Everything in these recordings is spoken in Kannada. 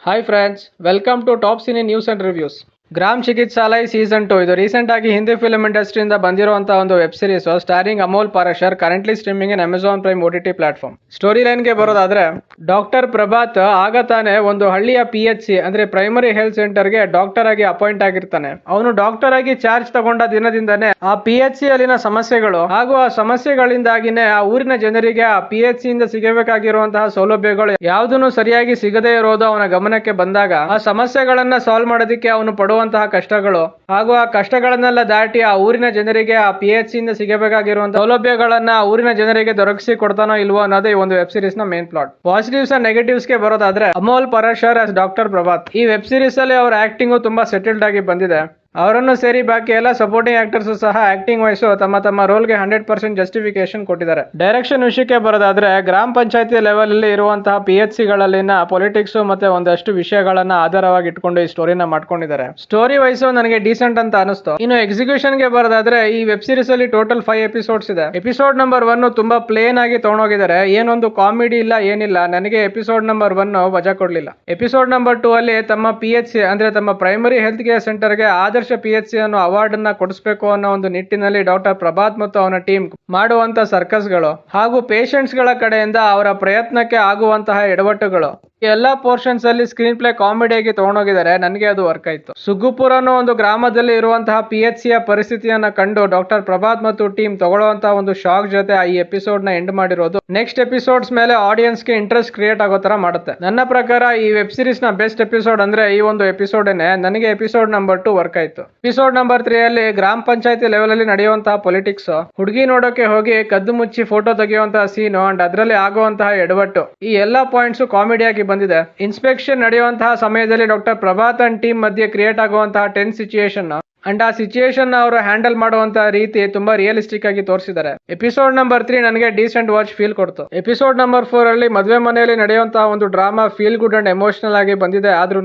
Hi friends, welcome to top cine news and reviews. Gram Chikitsalay season 2 ಇದು ರೀಸೆಂಟ್ ಆಗಿ ಹಿಂದಿ ಫಿಲ್ಮ್ ಇಂಡಸ್ಟ್ರಿಯಿಂದ ಬಂದಿರುವಂತಹ ಒಂದು web series starring Amol Parashar, currently streaming in Amazon Prime OTT platform. Storyline ಗೆ ಬರೋದಾದ್ರೆ, ಡಾಕ್ಟರ್ ಪ್ರಭಾತ್ ಆಗ ತಾನೇ ಒಂದು ಹಳ್ಳಿಯ PHC ಅಂದ್ರೆ ಪ್ರೈಮರಿ ಹೆಲ್ತ್ ಸೆಂಟರ್ ಗೆ ಡಾಕ್ಟರ್ ಆಗಿ ಅಪಾಯಿಂಟ್ ಆಗಿರ್ತಾನೆ. ಅವನು ಡಾಕ್ಟರ್ ಆಗಿ ಚಾರ್ಜ್ ತಗೊಂಡ ದಿನದಿಂದನೇ ಆ PHC ಅಲ್ಲಿನ ಸಮಸ್ಯೆಗಳು ಹಾಗೂ ಆ ಸಮಸ್ಯೆಗಳಿಂದಾಗಿನೇ ಆ ಊರಿನ ಜನರಿಗೆ ಆ PHC ಇಂದ ಸಿಗಬೇಕಾಗಿರುವಂತಹ ಸೌಲಭ್ಯಗಳು ಯಾವುದನ್ನು ಸರಿಯಾಗಿ ಸಿಗದೇ ಇರೋದು ಅವನ ಗಮನಕ್ಕೆ ಬಂದಾಗ ಆ ಸಮಸ್ಯೆಗಳನ್ನ ಸಾಲ್ವ್ ಮಾಡೋದಕ್ಕೆ ಅವನು ಪಡುವಂತಹ ಕಷ್ಟಗಳು ಹಾಗೂ ಆ ಕಷ್ಟಗಳನ್ನೆಲ್ಲ ದಾಟಿ ಆ ಊರಿನ ಜನರಿಗೆ ಆ PHC ಇಂದ ಸಿಗಬೇಕಾಗಿರುವಂತಹ ಸೌಲಭ್ಯಗಳನ್ನ ಆ ಊರಿನ ಜನರಿಗೆ ದೊರಕಿಸಿ ಕೊಡ್ತಾನೋ ಇಲ್ವೋ ಅನ್ನೋದೇ ಈ ಒಂದು ವೆಬ್ ಸೀರೀಸ್ ನ main plot. Positives and negatives ಗೆ ಬರೋದಾದ್ರೆ, ಅಮೋಲ್ ಪಾರಾಶರ್ ಆಸ್ ಡಾಕ್ಟರ್ ಪ್ರಭಾತ್ ಈ ವೆಬ್ ಸೀರೀಸ್ ಅಲ್ಲಿ ಅವರ ಆಕ್ಟಿಂಗ್ ತುಂಬಾ ಸೆಟಲ್ಡ್ ಆಗಿ ಬಂದಿದೆ. ಅವರನ್ನು ಸೇರಿ ಬಾಕಿ ಎಲ್ಲ ಸಪೋರ್ಟಿಂಗ್ ಆಕ್ಟರ್ಸ್ ಸಹ ಆಕ್ಟಿಂಗ್ ವೈಸ್ ತಮ್ಮ ರೋಲ್ಗೆ 100% ಜಸ್ಟಿಫಿಕೇಶನ್ ಕೊಟ್ಟಿದ್ದಾರೆ. ಡೈರೆಕ್ಷನ್ ವಿಷಯಕ್ಕೆ ಬರೋದಾದ್ರೆ, ಗ್ರಾಮ ಪಂಚಾಯತಿ ಲೆವೆಲ್ ಅಲ್ಲಿ ಇರುವಂತಹ PHC ಗಳಲ್ಲಿನ ಪೊಲಿಟಿಕ್ಸ್ ಮತ್ತೆ ಒಂದಷ್ಟು ವಿಷಯಗಳನ್ನ ಆಧಾರವಾಗಿ ಇಟ್ಕೊಂಡು ಈ ಸ್ಟೋರಿನ ಮಾಡ್ಕೊಂಡಿದ್ದಾರೆ. ಸ್ಟೋರಿ ವೈಸ್ ನನಗೆ ಡೀಸೆಂಟ್ ಅಂತ ಅನಿಸ್ತು. ಇನ್ನು ಎಕ್ಸಿಕ್ಯೂಷನ್ ಗೆ ಬರೋದಾದ್ರೆ, ಈ ವೆಬ್ ಸೀರೀಸ್ ಅಲ್ಲಿ ಟೋಟಲ್ 5 ಎಪಿಸೋಡ್ಸ್ ಇದೆ. ಎಪಿಸೋಡ್ ನಂಬರ್ 1 ತುಂಬಾ ಪ್ಲೇನ್ ಆಗಿ ತಗೊಂಡೋಗಿದ್ದಾರೆ. ಏನೊಂದು ಕಾಮಿಡಿ ಇಲ್ಲ, ಏನಿಲ್ಲ. ನನಗೆ ಎಪಿಸೋಡ್ ನಂಬರ್ 1 ವಜಾ ಕೊಡ್ಲಿಲ್ಲ. ಎಪಿಸೋಡ್ ನಂಬರ್ 2 ಅಲ್ಲಿ ತಮ್ಮ PHC ಅಂದ್ರೆ ತಮ್ಮ ಪ್ರೈಮರಿ ಹೆಲ್ತ್ ಕೇರ್ ಸೆಂಟರ್ ಗೆ ಆದರ್ಶ PHC ಅನ್ನೋ ಅವಾರ್ಡ್ ಅನ್ನ ಕೊಡಿಸಬೇಕು ಅನ್ನೋ ಒಂದು ನಿಟ್ಟಿನಲ್ಲಿ ಡಾಕ್ಟರ್ ಪ್ರಭಾತ್ ಮತ್ತು ಅವನ ಟೀಮ್ ಮಾಡುವಂತ ಸರ್ಕಸ್ ಗಳು ಹಾಗೂ ಪೇಷಂಟ್ಸ್ ಗಳ ಕಡೆಯಿಂದ ಅವರ ಪ್ರಯತ್ನಕ್ಕೆ ಆಗುವಂತಹ ಎಡವಟ್ಟುಗಳು, ಎಲ್ಲಾ ಪೋರ್ಷನ್ಸ್ ಅಲ್ಲಿ ಸ್ಕ್ರೀನ್ ಪ್ಲೇ ಕಾಮಿಡಿಯಾಗಿ ತಗೊಂಡೋಗಿದ್ದಾರೆ. ನನಗೆ ಅದು ವರ್ಕ್ ಆಯ್ತು. ಸುಗ್ಗುಪುರ ಅನ್ನೋ ಒಂದು ಗ್ರಾಮದಲ್ಲಿ ಇರುವಂತಹ PHC ಯ ಪರಿಸ್ಥಿತಿಯನ್ನ ಕಂಡು ಡಾಕ್ಟರ್ ಪ್ರಭಾತ್ ಮತ್ತು ಟೀಮ್ ತಗೊಳ್ಳುವಂತಹ ಒಂದು ಶಾಕ್ ಜೊತೆ ಈ ಎಪಿಸೋಡ್ ನ ಎಂಡ್ ಮಾಡಿರೋದು ನೆಕ್ಸ್ಟ್ ಎಪಿಸೋಡ್ಸ್ ಮೇಲೆ ಆಡಿಯನ್ಸ್ ಗೆ ಇಂಟ್ರೆಸ್ಟ್ ಕ್ರಿಯೇಟ್ ಆಗೋ ತರ ಮಾಡುತ್ತೆ. ನನ್ನ ಪ್ರಕಾರ ಈ ವೆಬ್ ಸೀರೀಸ್ ನ ಬೆಸ್ಟ್ ಎಪಿಸೋಡ್ ಅಂದ್ರೆ ಈ ಒಂದು ಎಪಿಸೋಡ್. ನನಗೆ ಎಪಿಸೋಡ್ ನಂಬರ್ 2 ವರ್ಕ್ ಆಯ್ತು. ಎಪಿಸೋಡ್ ನಂಬರ್ 3 ಅಲ್ಲಿ ಗ್ರಾಮ ಪಂಚಾಯತಿ ಲೆವೆಲ್ ಅಲ್ಲಿ ನಡೆಯುವಂತಹ ಪೊಲಿಟಿಕ್ಸ್, ಹುಡುಗಿ ನೋಡೋಕೆ ಹೋಗಿ ಕದ್ದು ಮುಚ್ಚಿ ಫೋಟೋ ತೆಗೆಯುವಂತಹ ಸೀನು ಅಂಡ್ ಅದರಲ್ಲಿ ಆಗುವಂತಹ ಎಡವಟ್ಟು, ಈ ಎಲ್ಲಾ ಪಾಯಿಂಟ್ಸ್ ಕಾಮಿಡಿಯಾಗಿ ಬಂದಿದೆ. ಇನ್ಸ್ಪೆಕ್ಷನ್ ನಡೆಯುವಂತಹ ಸಮಯದಲ್ಲಿ ಡಾಕ್ಟರ್ ಪ್ರಭಾತ್ ಅಂಡ್ ಟೀಮ್ ಮಧ್ಯೆ ಕ್ರಿಯೇಟ್ ಆಗುವಂತಹ ಟೆನ್ಸ್ ಸಿಚುಯೇಷನ್ ಅಂಡ್ ಆ ಸಿಚುಯೇಷನ್ ಅವರು ಹ್ಯಾಂಡಲ್ ಮಾಡುವಂತಹ ರೀತಿ ತುಂಬಾ ರಿಯಲಿಸ್ಟಿಕ್ ಆಗಿ ತೋರಿಸಿದ್ದಾರೆ. ಎಪಿಸೋಡ್ ನಂಬರ್ 3 ನನಗೆ ಡೀಸೆಂಟ್ ವಾಚ್ ಫೀಲ್ ಕೊಡ್ತು. ಎಪಿಸೋಡ್ ನಂಬರ್ 4 ಅಲ್ಲಿ ಮದುವೆ ಮನೆಯಲ್ಲಿ ನಡೆಯುವಂತಹ ಒಂದು drama feel good and emotional ಆಗಿ ಬಂದಿದೆ. ಆದ್ರೂ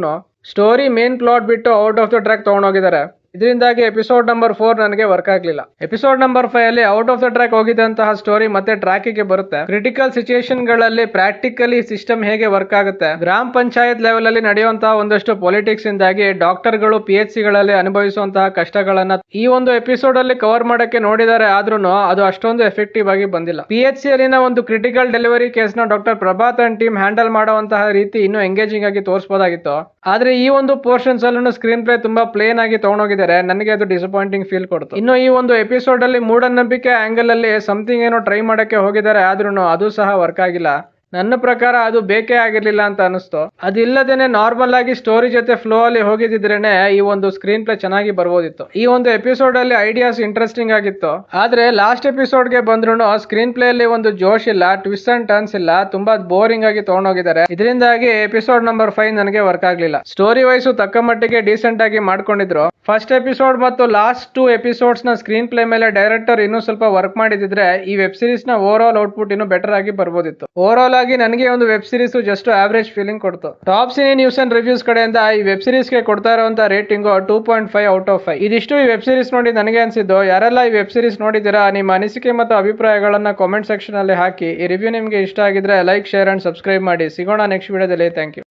ಸ್ಟೋರಿ ಮೇನ್ ಪ್ಲಾಟ್ ಬಿಟ್ಟು ಔಟ್ ಆಫ್ ದ ಟ್ರ್ಯಾಕ್ ತಗೊಂಡೋಗಿದ್ದಾರೆ. ಇದರಿಂದಾಗಿ ಎಪಿಸೋಡ್ ನಂಬರ್ 4 ನನಗೆ ವರ್ಕ್ ಆಗ್ಲಿಲ್ಲ. ಎಪಿಸೋಡ್ ನಂಬರ್ 5 ಅಲ್ಲಿ ಔಟ್ ಆಫ್ ದ ಟ್ರ್ಯಾಕ್ ಹೋಗಿದ್ದಂತಹ ಸ್ಟೋರಿ ಮತ್ತೆ ಟ್ರ್ಯಾಕಿಗೆ ಬರುತ್ತೆ. ಕ್ರಿಟಿಕಲ್ ಸಿಚುಯೇಷನ್ ಗಳಲ್ಲಿ ಪ್ರಾಕ್ಟಿಕಲಿ ಸಿಸ್ಟಮ್ ಹೇಗೆ ವರ್ಕ್ ಆಗುತ್ತೆ, ಗ್ರಾಮ ಪಂಚಾಯತ್ ಲೆವೆಲ್ ಅಲ್ಲಿ ನಡೆಯುವಂತಹ ಒಂದಷ್ಟು ಪೊಲಿಟಿಕ್ಸ್ ಇಂದಾಗಿ ಡಾಕ್ಟರ್ ಗಳು PHC ಗಳಲ್ಲಿ ಅನುಭವಿಸುವಂತಹ ಕಷ್ಟಗಳನ್ನ ಈ ಒಂದು ಎಪಿಸೋಡ್ ಅಲ್ಲಿ ಕವರ್ ಮಾಡಕ್ಕೆ ನೋಡಿದ್ದಾರೆ. ಆದ್ರೂ ಅದು ಅಷ್ಟೊಂದು ಎಫೆಕ್ಟಿವ್ ಆಗಿ ಬಂದಿಲ್ಲ. PHC ಅಲ್ಲಿನ ಒಂದು ಕ್ರಿಟಿಕಲ್ ಡೆಲಿವರಿ ಕೇಸ್ ನ doctor Prabhat and team handle ಮಾಡುವಂತಹ ರೀತಿ ಇನ್ನೂ ಎಂಗೇಜಿಂಗ್ ಆಗಿ ತೋರಿಸಬಹುದಾಗಿತ್ತು. ಆದ್ರೆ ಈ ಒಂದು ಪೋರ್ಷನ್ಸ್ ಅಲ್ಲೂ ಸ್ಕ್ರೀನ್ ಪ್ಲೇ ತುಂಬಾ ಪ್ಲೇನ್ ಆಗಿ ತಗೊಂಡೋಗಿದ್ದಾರೆ. ನನಗೆ ಅದು ಡಿಸಪಾಯಿಂಟಿಂಗ್ ಫೀಲ್ ಕೊಡ್ತು. ಇನ್ನು ಈ ಒಂದು ಎಪಿಸೋಡ್ ಅಲ್ಲಿ ಮೂಢನಂಬಿಕೆ ಆಂಗಲ್ ಅಲ್ಲಿ ಸಮಥಿಂಗ್ ಏನೋ ಟ್ರೈ ಮಾಡಕ್ಕೆ ಹೋಗಿದ್ದಾರೆ. ಆದ್ರೂ ಅದು ಸಹ ವರ್ಕ್ ಆಗಿಲ್ಲ. ನನ್ನ ಪ್ರಕಾರ ಅದು ಬೇಕೇ ಆಗಿರ್ಲಿಲ್ಲ ಅಂತ ಅನಿಸ್ತು. ಅದಿಲ್ಲದೇನೆ ನಾರ್ಮಲ್ ಆಗಿ ಸ್ಟೋರಿ ಜೊತೆ ಫ್ಲೋ ಅಲ್ಲಿ ಹೋಗಿದ್ರೇನೆ ಈ ಒಂದು ಸ್ಕ್ರೀನ್ ಪ್ಲೇ ಚೆನ್ನಾಗಿ ಬರ್ಬೋದಿತ್ತು. ಈ ಒಂದು ಎಪಿಸೋಡ್ ಅಲ್ಲಿ ಐಡಿಯಾಸ್ ಇಂಟ್ರೆಸ್ಟಿಂಗ್ ಆಗಿತ್ತು. ಆದ್ರೆ ಲಾಸ್ಟ್ ಎಪಿಸೋಡ್ ಗೆ ಬಂದ್ರು ಸ್ಕ್ರೀನ್ ಪ್ಲೇ ಅಲ್ಲಿ ಒಂದು ಜೋಶ್ ಇಲ್ಲ, ಟ್ವಿಸ್ಟ್ ಅಂಡ್ ಟರ್ನ್ಸ್ ಇಲ್ಲ, ತುಂಬಾ ಬೋರಿಂಗ್ ಆಗಿ ತಗೊಂಡೋಗಿದ್ದಾರೆ. ಇದರಿಂದಾಗಿ ಎಪಿಸೋಡ್ ನಂಬರ್ 5 ನನಗೆ ವರ್ಕ್ ಆಗ್ಲಿಲ್ಲ. ಸ್ಟೋರಿ ವೈಸ್ ತಕ್ಕ ಮಟ್ಟಿಗೆ ಡೀಸೆಂಟ್ ಆಗಿ ಮಾಡ್ಕೊಂಡಿದ್ರು. ಫಸ್ಟ್ ಎಪಿಸೋಡ್ ಮತ್ತು ಲಾಸ್ಟ್ 2 ಎಪಿಸೋಡ್ಸ್ ನ ಸ್ಕ್ರೀನ್ ಪ್ಲೇ ಮೇಲೆ ಡೈರೆಕ್ಟರ್ ಇನ್ನೂ ಸ್ವಲ್ಪ ವರ್ಕ್ ಮಾಡಿದಿದ್ರೆ ಈ ವೆಬ್ ಸೀರೀಸ್ ನ ಓವರ್ ಆಲ್ ಔಟ್ಪುಟ್ ಇನ್ನೂ ಬೆಟರ್ ಆಗಿ ಬರ್ಬೋದಿತ್ತು. ಓವರ್ ಆಲ್ ಆಗಿ ನನಗೆ ಒಂದು web series just average feeling ಕೊಡ್ತು. Top cine news and reviews ಕಡೆಯಿಂದ ಈ ವೆಬ್ ಸೀರೀಸ್ ಗೆ ಕೊಡ್ತಾ ಇರುವಂತಹ ರೇಟಿಂಗ್ 2.5 ಔಟ್ ಆಫ್ 5. ಇದಿಷ್ಟು ಈ ವೆಬ್ ಸೀರೀಸ್ ನೋಡಿ ನನಗೆ ಅನ್ಸಿದ್ದು. ಯಾರೆಲ್ಲ ಈ ವೆಬ್ ಸೀರೀಸ್ ನೋಡಿದಿರಾ, ನಿಮ್ಮ ಅನಿಸಿಕೆ ಮತ್ತು ಅಭಿಪ್ರಾಯಗಳನ್ನ ಕಾಮೆಂಟ್ ಸೆಕ್ಷನ್ ಅಲ್ಲಿ ಹಾಕಿ. ಈ ರಿವ್ಯೂ ನಿಮ್ಗೆ ಇಷ್ಟ ಆಗಿದ್ರೆ ಲೈಕ್, ಶೇರ್ ಅಂಡ್ ಸಬ್ಸ್ಕ್ರೈಬ್ ಮಾಡಿ. ಸಿಗೋಣ ನೆಕ್ಸ್ಟ್ ವಿಡಿಯೋದಲ್ಲಿ. Thank you.